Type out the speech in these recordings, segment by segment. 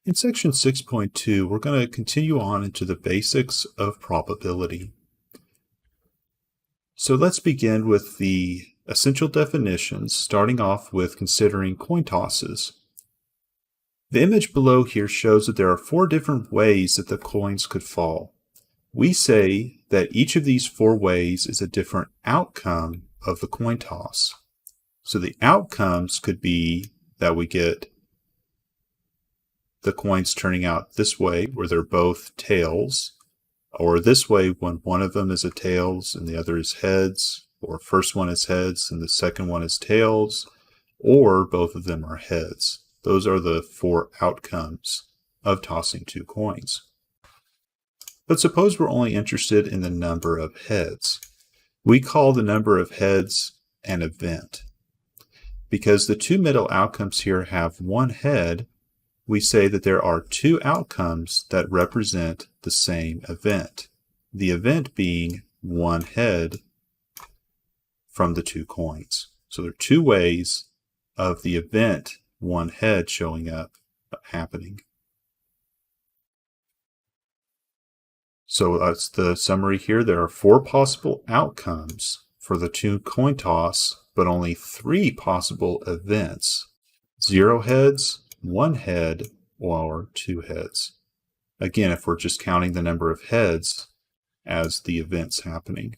In section 6.2, we're going to continue on into the basics of probability. So let's begin with the essential definitions, starting off with considering coin tosses. The image below here shows that there are 4 different ways that the coins could fall. We say that each of these 4 ways is a different outcome of the coin toss. So the outcomes could be that we get the coins turning out this way, where they're both tails, or this way when one of them is a tails and the other is heads, or first one is heads and the second one is tails, or both of them are heads. Those are the 4 outcomes of tossing 2 coins. But suppose we're only interested in the number of heads. We call the number of heads an event. Because the 2 middle outcomes here have 1 head, we say that there are 2 outcomes that represent the same event. The event being 1 head from the 2 coins. So there are 2 ways of the event 1 head showing up, happening. So that's the summary here. There are 4 possible outcomes for the 2 coin toss, but only 3 possible events. 0 heads, 1 head, or 2 heads. Again, if we're just counting the number of heads as the events happening.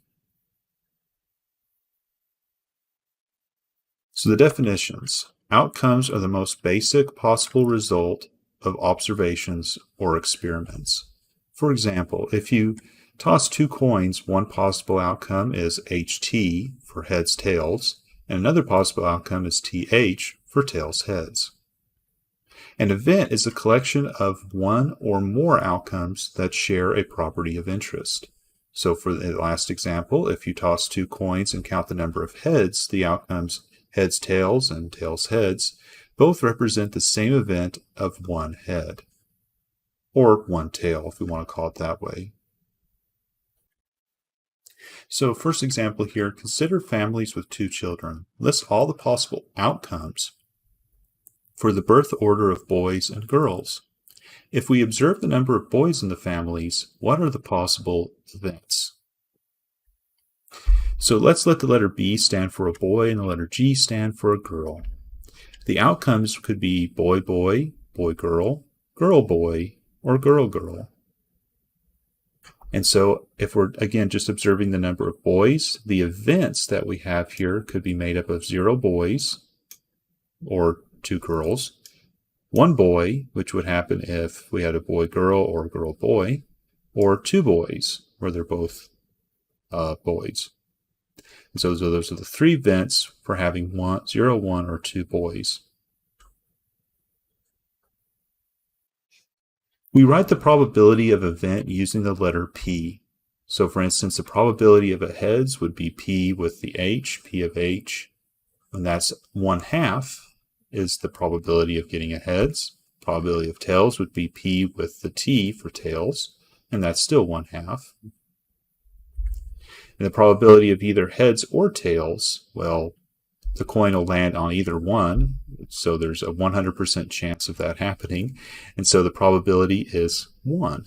So the definitions. Outcomes are the most basic possible result of observations or experiments. For example, if you toss 2 coins, one possible outcome is HT for heads tails, and another possible outcome is TH for tails heads. An event is a collection of 1 or more outcomes that share a property of interest. So for the last example, if you toss 2 coins and count the number of heads, the outcomes heads tails and tails heads both represent the same event of 1 head, or 1 tail if we want to call it that way. So first example here, consider families with 2 children. List all the possible outcomes for the birth order of boys and girls. If we observe the number of boys in the families, what are the possible events? So let's let the letter B stand for a boy and the letter G stand for a girl. The outcomes could be boy boy, boy girl, girl boy, or girl girl. And so if we're again just observing the number of boys, the events that we have here could be made up of 0 boys or 2 girls, 1 boy, which would happen if we had a boy girl or a girl boy, or 2 boys, where they're both boys. And so those are the 3 events for having 0, 1, or 2 boys. We write the probability of event using the letter P. So for instance, the probability of a heads would be P with the H, P of H, and that's 1/2 is the probability of getting a heads. Probability of tails would be P with the T for tails, and that's still 1/2. And the probability of either heads or tails, well, the coin will land on either one, so there's a 100% chance of that happening, and so the probability is 1.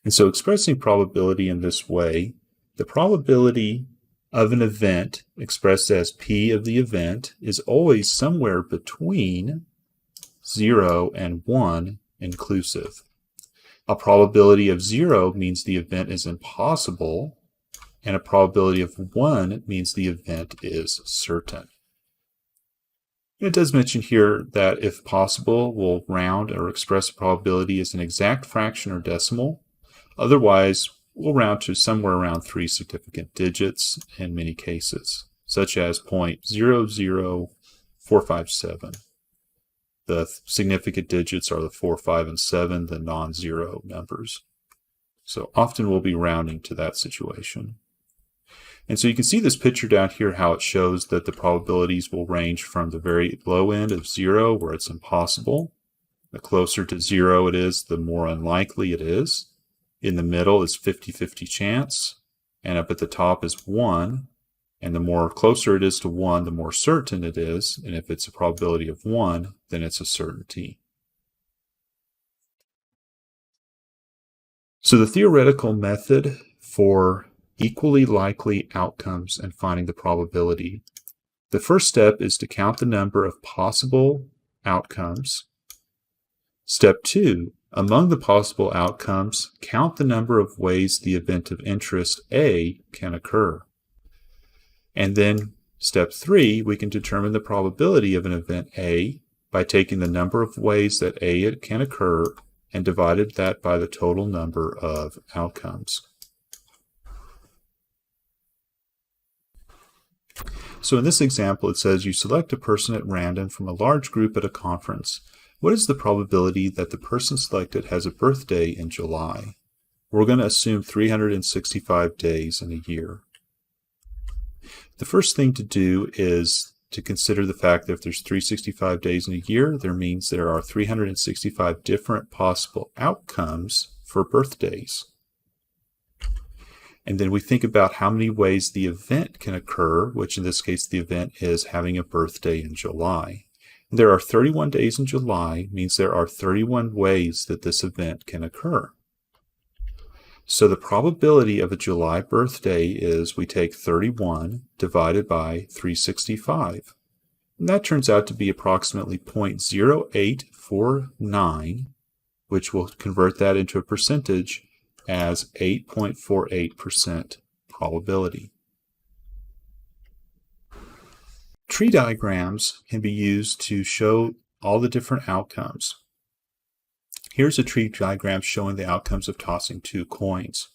And so expressing probability in this way, the probability of an event expressed as P of the event is always somewhere between 0 and 1 inclusive. A probability of 0 means the event is impossible, and a probability of 1 means the event is certain. And it does mention here that if possible, we'll round or express a probability as an exact fraction or decimal. Otherwise, we'll round to somewhere around 3 significant digits in many cases, such as 0.00457. The significant digits are the 4, 5, and 7, the non-zero numbers. So often we'll be rounding to that situation. And so you can see this picture down here, how it shows that the probabilities will range from the very low end of 0, where it's impossible. The closer to 0 it is, the more unlikely it is. In the middle is 50-50 chance, and up at the top is 1, And the more closer it is to 1, the more certain it is. And if it's a probability of 1, then it's a certainty. So the theoretical method for equally likely outcomes and finding the probability. The first step is to count the number of possible outcomes. Step 2, among the possible outcomes, count the number of ways the event of interest A can occur. And then step 3, we can determine the probability of an event A by taking the number of ways that A can occur and divided that by the total number of outcomes. So in this example, it says you select a person at random from a large group at a conference. What is the probability that the person selected has a birthday in July? We're going to assume 365 days in a year. The first thing to do is to consider the fact that if there's 365 days in a year, there means there are 365 different possible outcomes for birthdays. And then we think about how many ways the event can occur, which in this case the event is having a birthday in July. And there are 31 days in July, means there are 31 ways that this event can occur. So the probability of a July birthday is we take 31 divided by 365. And that turns out to be approximately 0.0849, which will convert that into a percentage as 8.48% probability. Tree diagrams can be used to show all the different outcomes. Here's a tree diagram showing the outcomes of tossing 2 coins,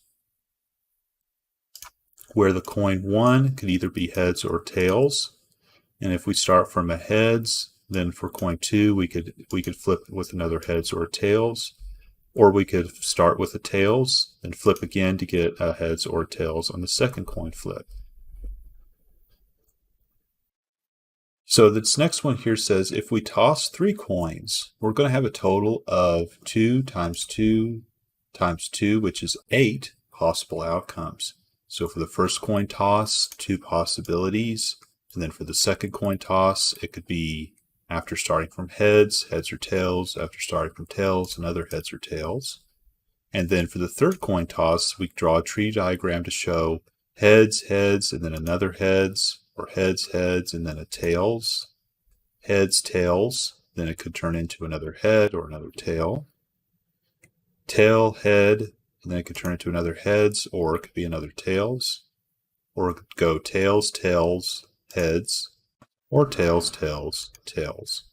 where the coin 1 could either be heads or tails. And if we start from a heads, then for coin 2, we could flip with another heads or tails. Or we could start with a tails, then flip again to get a heads or tails on the second coin flip. So this next one here says if we toss 3 coins, we're going to have a total of 2 times 2 times 2, which is 8 possible outcomes. So for the first coin toss, 2 possibilities. And then for the second coin toss, it could be after starting from heads or tails, after starting from tails, another heads or tails. And then for the third coin toss, we draw a tree diagram to show heads, heads, and then another heads, or heads, heads, and then a tails, heads, tails, then it could turn into another head or another tail, tail, head, and then it could turn into another heads, or it could be another tails, or it could go tails, tails, heads, or tails, tails, tails.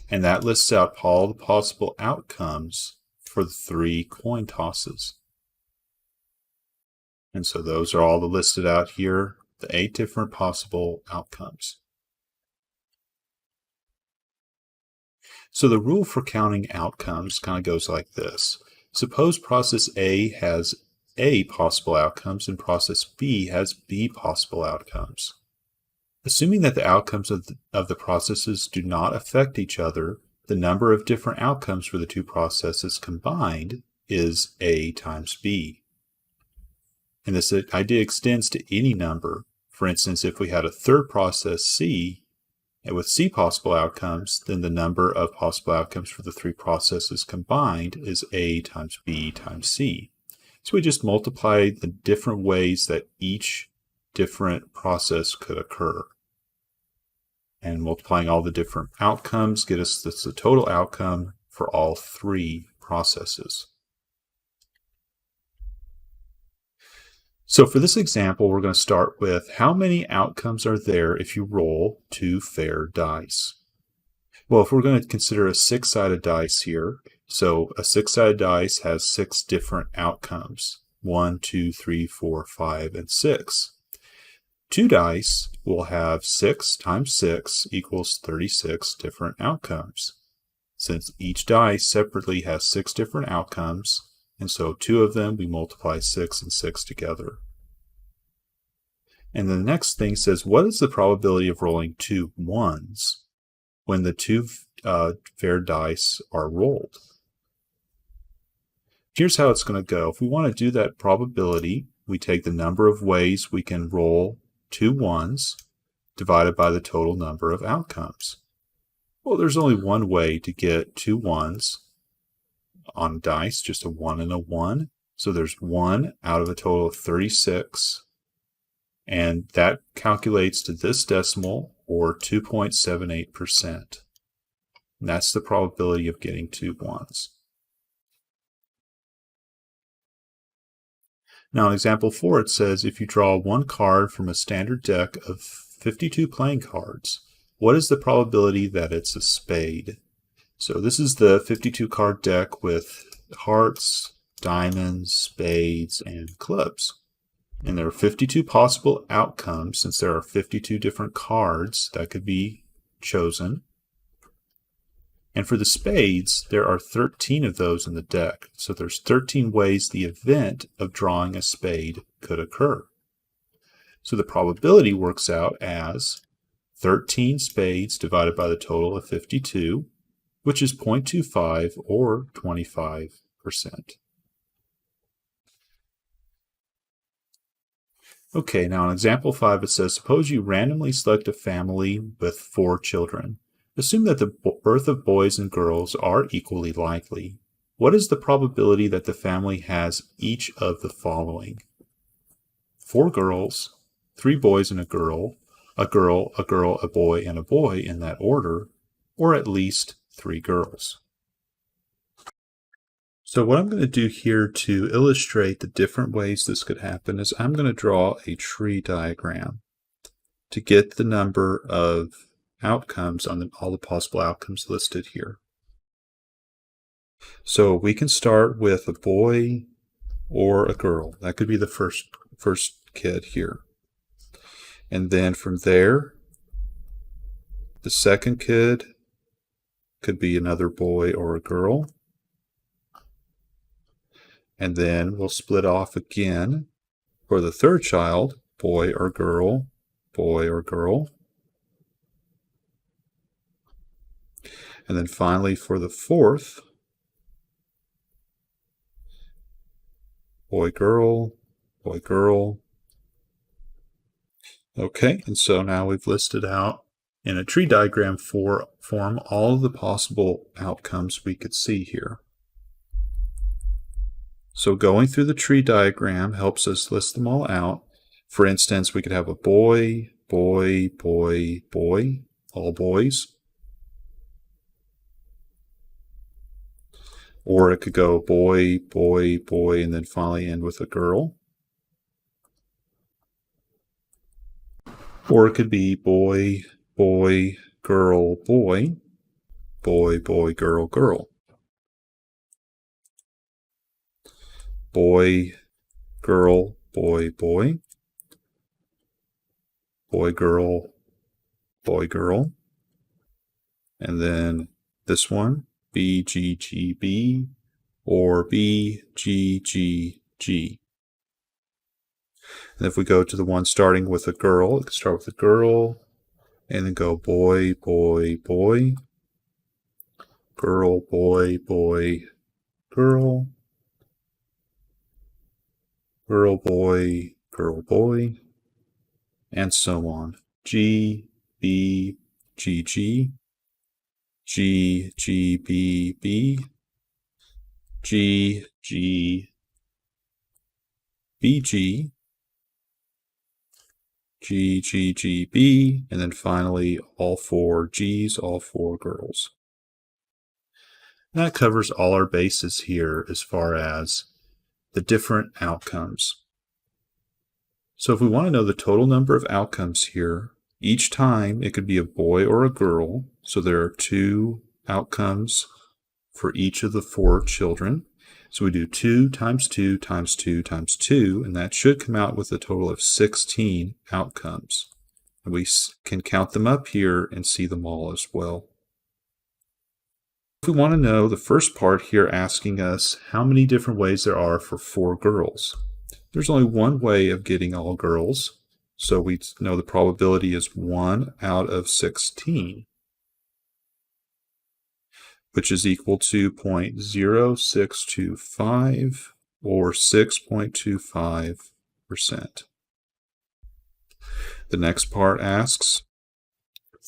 And that lists out all the possible outcomes for the 3 coin tosses. And so those are all listed out here, the 8 different possible outcomes. So the rule for counting outcomes kind of goes like this. Suppose process A has A possible outcomes and process B has B possible outcomes. Assuming that the outcomes of the processes do not affect each other, the number of different outcomes for the 2 processes combined is A times B. And this idea extends to any number. For instance, if we had a third process C, and with C possible outcomes, then the number of possible outcomes for the 3 processes combined is A times B times C. So we just multiply the different ways that each different process could occur. And multiplying all the different outcomes get us the total outcome for all 3 processes. So for this example, we're going to start with how many outcomes are there if you roll 2 fair dice. Well, if we're going to consider a 6-sided dice here, so a 6-sided dice has 6 different outcomes, 1, 2, 3, 4, 5, and 6. 2 dice will have 6 times 6 equals 36 different outcomes. Since each dice separately has 6 different outcomes, and so 2 of them, we multiply 6 and 6 together. And the next thing says, what is the probability of rolling 2 ones when the 2 fair dice are rolled? Here's how it's going to go. If we want to do that probability, we take the number of ways we can roll 2 ones divided by the total number of outcomes. Well, there's only one way to get 2 ones on dice, just a 1 and a 1. So there's 1 out of a total of 36. And that calculates to this decimal, or 2.78%. And that's the probability of getting 2 ones. Now in example 4, it says if you draw 1 card from a standard deck of 52 playing cards, what is the probability that it's a spade? So this is the 52 card deck with hearts, diamonds, spades, and clubs. And there are 52 possible outcomes since there are 52 different cards that could be chosen. And for the spades, there are 13 of those in the deck. So there's 13 ways the event of drawing a spade could occur. So the probability works out as 13 spades divided by the total of 52, which is 0.25 or 25%. Okay, now in example 5, it says, suppose you randomly select a family with 4 children. Assume that the birth of boys and girls are equally likely. What is the probability that the family has each of the following? 4 girls, 3 boys and a girl, a girl, a girl, a boy, and a boy in that order, or at least 3 girls. So what I'm going to do here to illustrate the different ways this could happen is I'm going to draw a tree diagram to get the number of outcomes on all the possible outcomes listed here. So we can start with a boy or a girl. That could be the first kid here. And then from there, the second kid could be another boy or a girl. And then we'll split off again for the third child, boy or girl, boy or girl. And then finally for the fourth, boy, girl, boy, girl. Okay, and so now we've listed out in a tree diagram form all of the possible outcomes we could see here. So going through the tree diagram helps us list them all out. For instance, we could have a boy, boy, boy, boy, all boys. Or it could go boy, boy, boy, and then finally end with a girl. Or it could be boy, boy, girl, boy, boy, boy, girl, girl. Boy, girl, boy, boy, boy, girl, boy, girl. And then this one, B, G, G, B, or B, G, G, G. And if we go to the one starting with a girl, it can start with a girl, and then go boy, boy, boy, girl, boy, boy, girl, girl, boy, girl, boy, and so on. G, B, G, G, G, G, B, B, G, G, B, G, G, G, G, B, and then finally all 4 G's, all 4 girls. That covers all our bases here as far as the different outcomes. So if we want to know the total number of outcomes here, each time it could be a boy or a girl. So there are 2 outcomes for each of the 4 children. So we do 2 times 2 times 2 times 2, and that should come out with a total of 16 outcomes. And we can count them up here and see them all as well. If we want to know the first part here asking us how many different ways there are for 4 girls. There's only one way of getting all girls, so we know the probability is 1 out of 16, which is equal to 0.0625 or 6.25%. The next part asks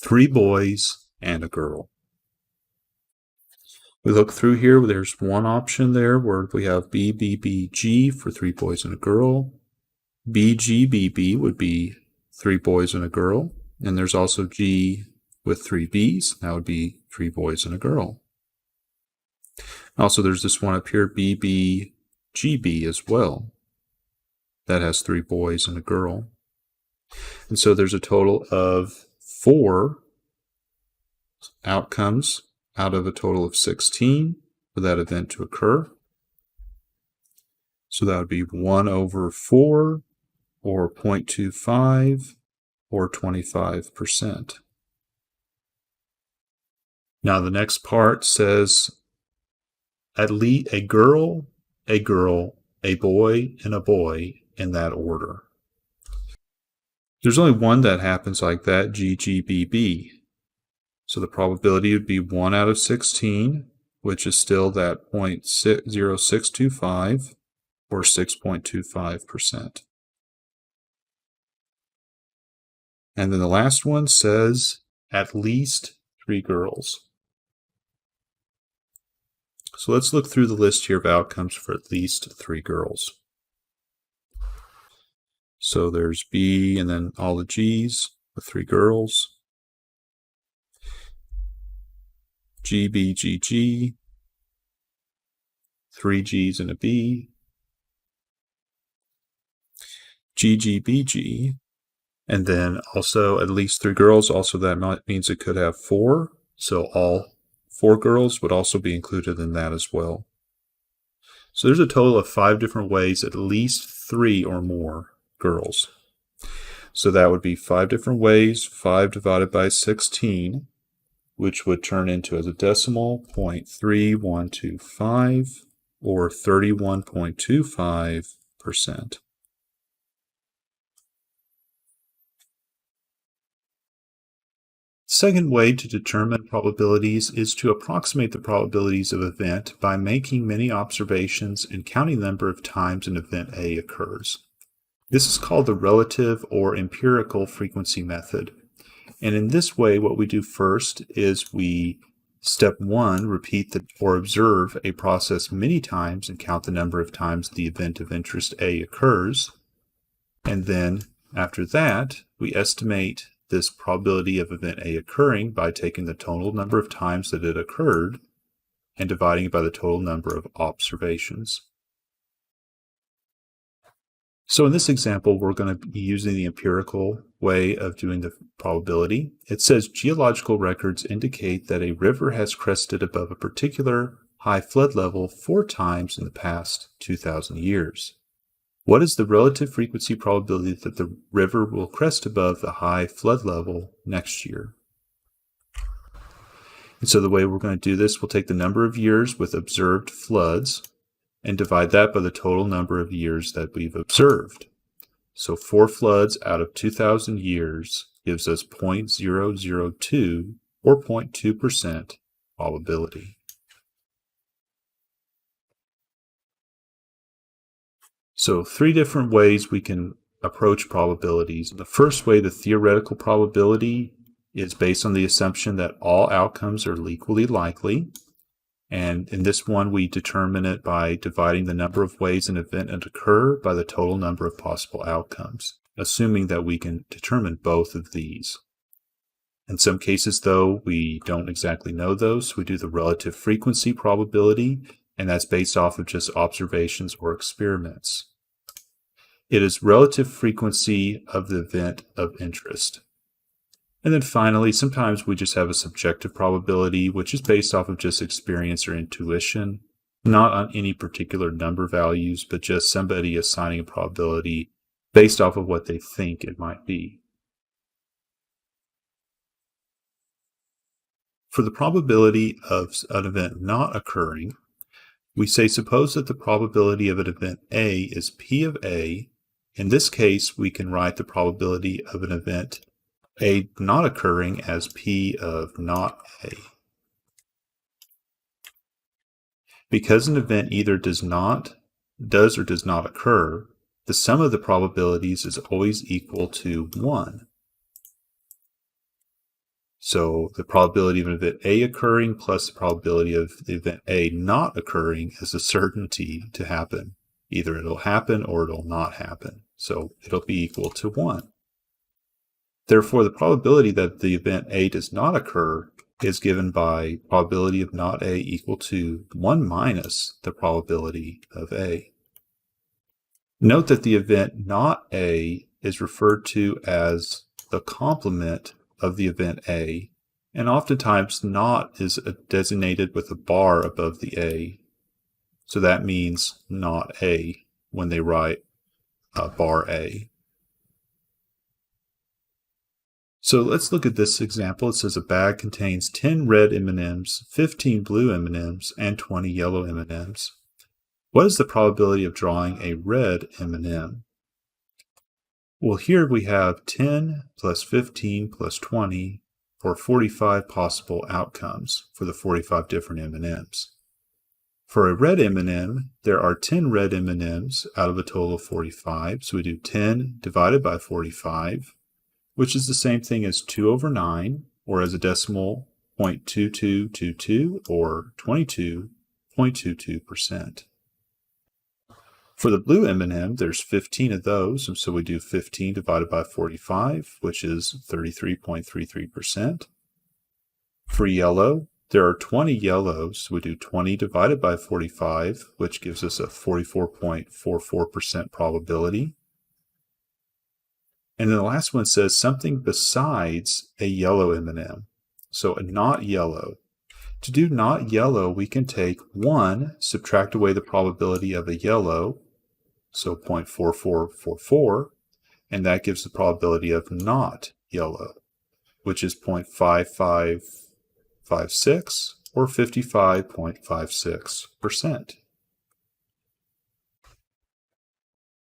3 boys and a girl. We look through here, there's one option there where we have B, B, B, G for 3 boys and a girl. B, G, B, B would be 3 boys and a girl. And there's also G with 3 Bs. That would be 3 boys and a girl. Also, there's this one up here, B, B, G, B as well. That has 3 boys and a girl. And so there's a total of 4 outcomes out of a total of 16 for that event to occur. So that would be 1 over 4, or 0.25, or 25%. Now the next part says at least a girl, a boy, and a boy in that order. There's only one that happens like that, GGBB. So the probability would be 1 out of 16, which is still that 0.0625 or 6.25%. And then the last one says at least 3 girls. So let's look through the list here of outcomes for at least 3 girls. So there's B and then all the G's with 3 girls. G, B, G, G, 3 G's and a B, G, G, B, G, and then also at least 3 girls. Also that means it could have 4, so all 4 girls would also be included in that as well. So there's a total of 5 different ways, at least 3 or more girls. So that would be 5 different ways, 5 divided by 16, which would turn into as a decimal 0.3125 or 31.25%. Second way to determine probabilities is to approximate the probabilities of an event by making many observations and counting the number of times an event A occurs. This is called the relative or empirical frequency method. And in this way, what we do first is we, step 1, repeat or observe a process many times and count the number of times the event of interest A occurs. And then after that, we estimate this probability of event A occurring by taking the total number of times that it occurred and dividing it by the total number of observations. So in this example, we're going to be using the empirical way of doing the probability. It says geological records indicate that a river has crested above a particular high flood level 4 times in the past 2,000 years. What is the relative frequency probability that the river will crest above the high flood level next year? And so the way we're going to do this, we'll take the number of years with observed floods and divide that by the total number of years that we've observed. So 4 floods out of 2,000 years gives us 0.002 or 0.2% probability. So 3 different ways we can approach probabilities. The first way, the theoretical probability, is based on the assumption that all outcomes are equally likely. And in this one, we determine it by dividing the number of ways an event would occur by the total number of possible outcomes, assuming that we can determine both of these. In some cases, though, we don't exactly know those. We do the relative frequency probability, and that's based off of just observations or experiments. It is relative frequency of the event of interest. And then finally, sometimes we just have a subjective probability, which is based off of just experience or intuition, not on any particular number values, but just somebody assigning a probability based off of what they think it might be. For the probability of an event not occurring, we say suppose that the probability of an event A is P of A. In this case, we can write the probability of an event A not occurring as P of not A. Because an event either does or does not occur, the sum of the probabilities is always equal to 1. So the probability of an event A occurring plus the probability of the event A not occurring is a certainty to happen. Either it'll happen or it'll not happen. So it'll be equal to 1. Therefore, the probability that the event A does not occur is given by probability of not A equal to 1 minus the probability of A. Note that the event not A is referred to as the complement of the event A, and oftentimes not is designated with a bar above the A. So that means not A when they write bar A. So let's look at this example. It says a bag contains 10 red M&Ms, 15 blue M&Ms, and 20 yellow M&Ms. What is the probability of drawing a red M&M? Well, here we have 10 plus 15 plus 20 for 45 possible outcomes for the 45 different M&Ms. For a red M&M, there are 10 red M&Ms out of a total of 45. So we do 10 divided by 45, which is the same thing as 2 over 9, or as a decimal, 0.2222, or 22.22%. For the blue M&M, there's 15 of those, and so we do 15 divided by 45, which is 33.33%. For yellow, there are 20 yellows, so we do 20 divided by 45, which gives us a 44.44% probability. And then the last one says something besides a yellow M&M, so a not yellow. To do not yellow, we can take 1, subtract away the probability of a yellow, so 0.4444, and that gives the probability of not yellow, which is 0.5556 or 55.56%.